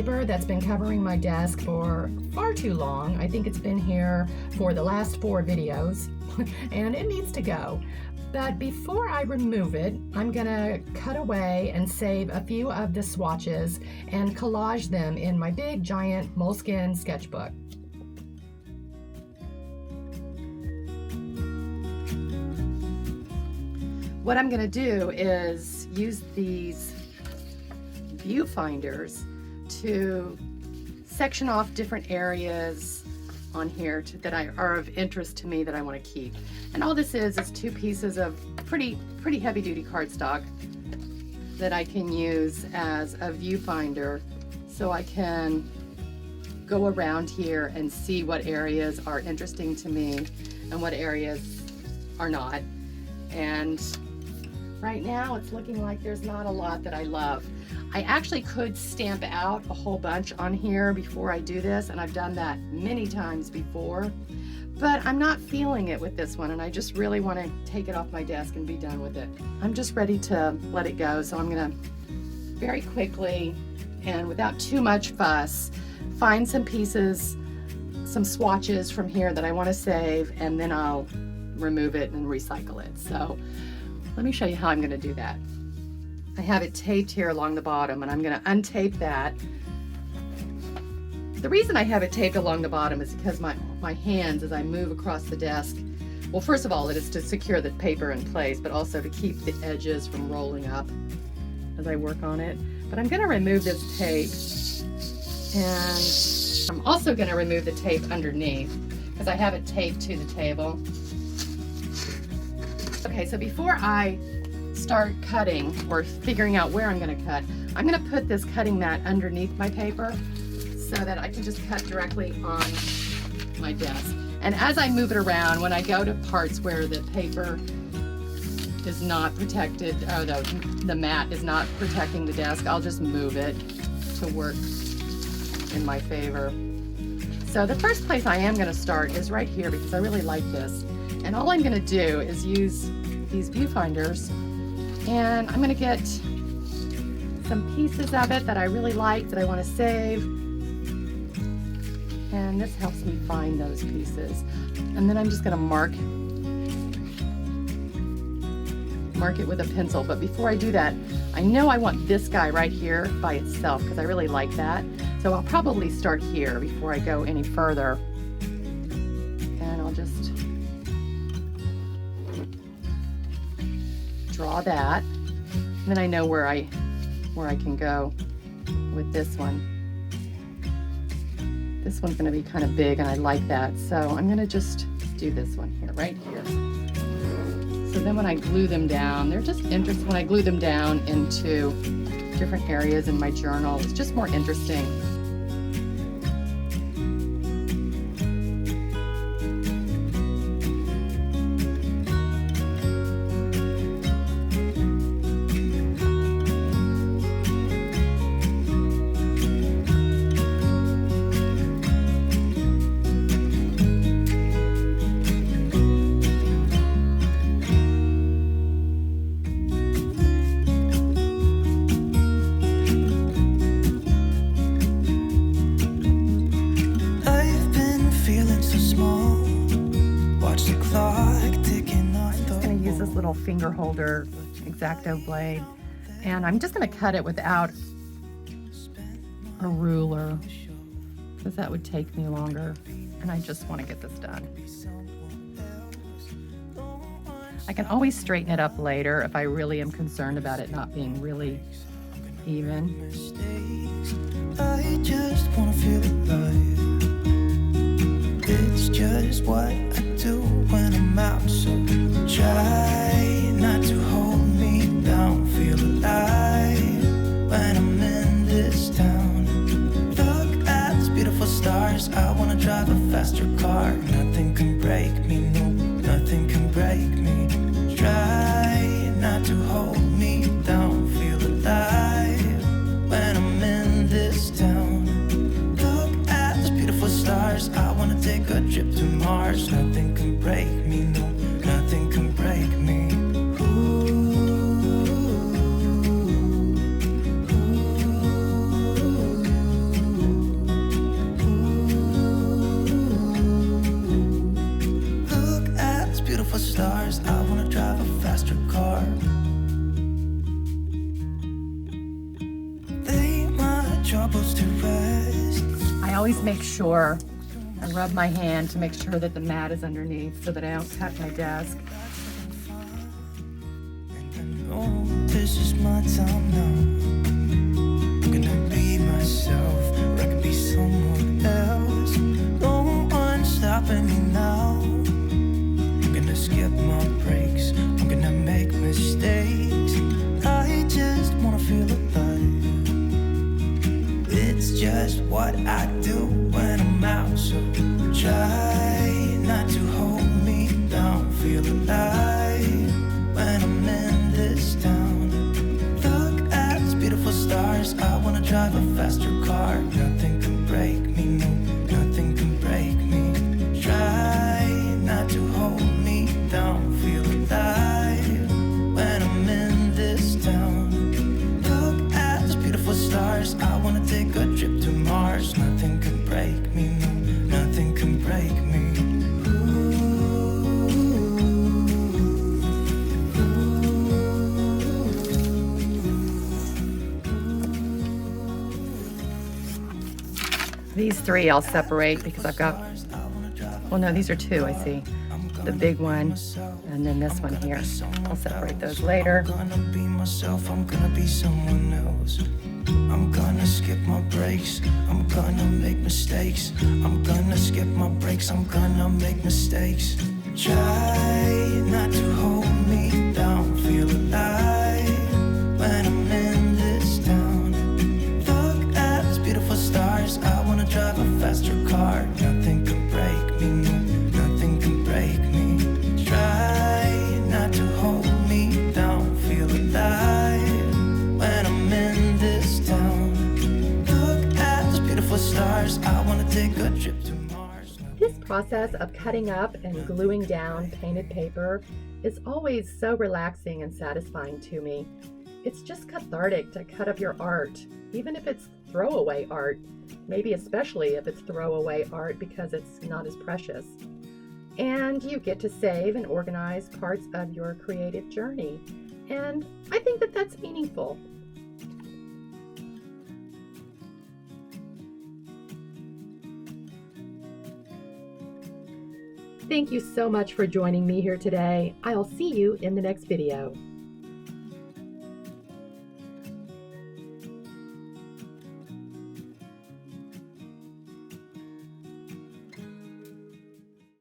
paper that's been covering my desk for far too long. I think it's been here for the last 4 videos and it needs to go. But before I remove it, I'm gonna cut away and save a few of the swatches and collage them in my big giant Moleskine sketchbook. What I'm gonna do is use these viewfinders to section off different areas on here that are of interest to me that I want to keep. And all this is 2 pieces of pretty heavy duty cardstock that I can use as a viewfinder, so I can go around here and see what areas are interesting to me and what areas are not. And right now it's looking like there's not a lot that I love. I actually could stamp out a whole bunch on here before I do this, and I've done that many times before, but I'm not feeling it with this one, and I just really want to take it off my desk and be done with it. I'm just ready to let it go, so I'm gonna very quickly and without too much fuss find some pieces, some swatches from here that I want to save, and then I'll remove it and recycle it. So let me show you how I'm going to do that. I have it taped here along the bottom, and I'm going to untape that. The reason I have it taped along the bottom is because my hands, as I move across the desk, well, first of all, it is to secure the paper in place, but also to keep the edges from rolling up as I work on it. But I'm going to remove this tape, and I'm also going to remove the tape underneath because I have it taped to the table. Okay, so before I start cutting or figuring out where I'm going to cut, I'm going to put this cutting mat underneath my paper so that I can just cut directly on my desk. And as I move it around, when I go to parts where the paper is not protected, or the mat is not protecting the desk, I'll just move it to work in my favor. So the first place I am going to start is right here because I really like this. And all I'm going to do is use these viewfinders, and I'm going to get some pieces of it that I really like that I want to save, and this helps me find those pieces. And then I'm just going to mark it with a pencil. But before I do that, I know I want this guy right here by itself because I really like that. So I'll probably start here before I go any further, and I'll just draw that, and then I know where I can go with this one. This one's going to be kind of big, and I like that, so I'm going to just do this one here, right here. So then when I glue them down, they're just interesting. When I glue them down into different areas in my journal, it's just more interesting. Little finger holder X-Acto blade, and I'm just going to cut it without a ruler because that would take me longer, and I just want to get this done. I can always straighten it up later if I really am concerned about it not being really even. I just want to feel alive. It's just what I do when I'm out, so try not to hold me down. Feel alive when I'm in this town. Look at these beautiful stars. I wanna drive a faster car. Nothing can break me, no, nothing can break me. Try not to hold me down. Feel alive when I'm in this town. Look at these beautiful stars. I wanna take a trip to Mars. Nothing can break me, no, nothing can break me. always make sure I rub my hand to make sure that the mat is underneath so that I don't cut my desk. This is my time now. I'm gonna be myself, or I could be someone else. No one's stopping me now. I'm gonna skip my breaks, I'm gonna make mistakes. I just wanna feel alive. It's just what I do when I'm out, so try not to hold me down. Feel alive when I'm in this town. Look at these beautiful stars. I wanna drive a faster car. Nothing can break me, no, nothing can break me. Try not to hold me down. Feel alive when I'm in this town. Look at these beautiful stars. I wanna take a trip to Mars. Nothing can break me, no, nothing can break me. These three I'll separate because I've got, well no, these are two, I see. The big one and then this one here. I'll separate those later. I'm gonna be myself, I'm gonna be someone else. I'm gonna skip my breaks, I'm gonna make mistakes. I'm gonna skip my breaks, I'm gonna make mistakes. Try not to hold me down. Feel alive when I'm in this town. Look at these beautiful stars. I wanna drive a faster car. Nothing can break me, no, nothing can break me. Try not to hold me down. Feel alive when I'm in this town. Look at these beautiful stars. I wanna take a trip to Mars. This process of cutting up and gluing down painted paper is always so relaxing and satisfying to me. It's just cathartic to cut up your art, even if it's throwaway art, maybe especially if it's throwaway art because it's not as precious. And you get to save and organize parts of your creative journey. And I think that that's meaningful. Thank you so much for joining me here today. I'll see you in the next video.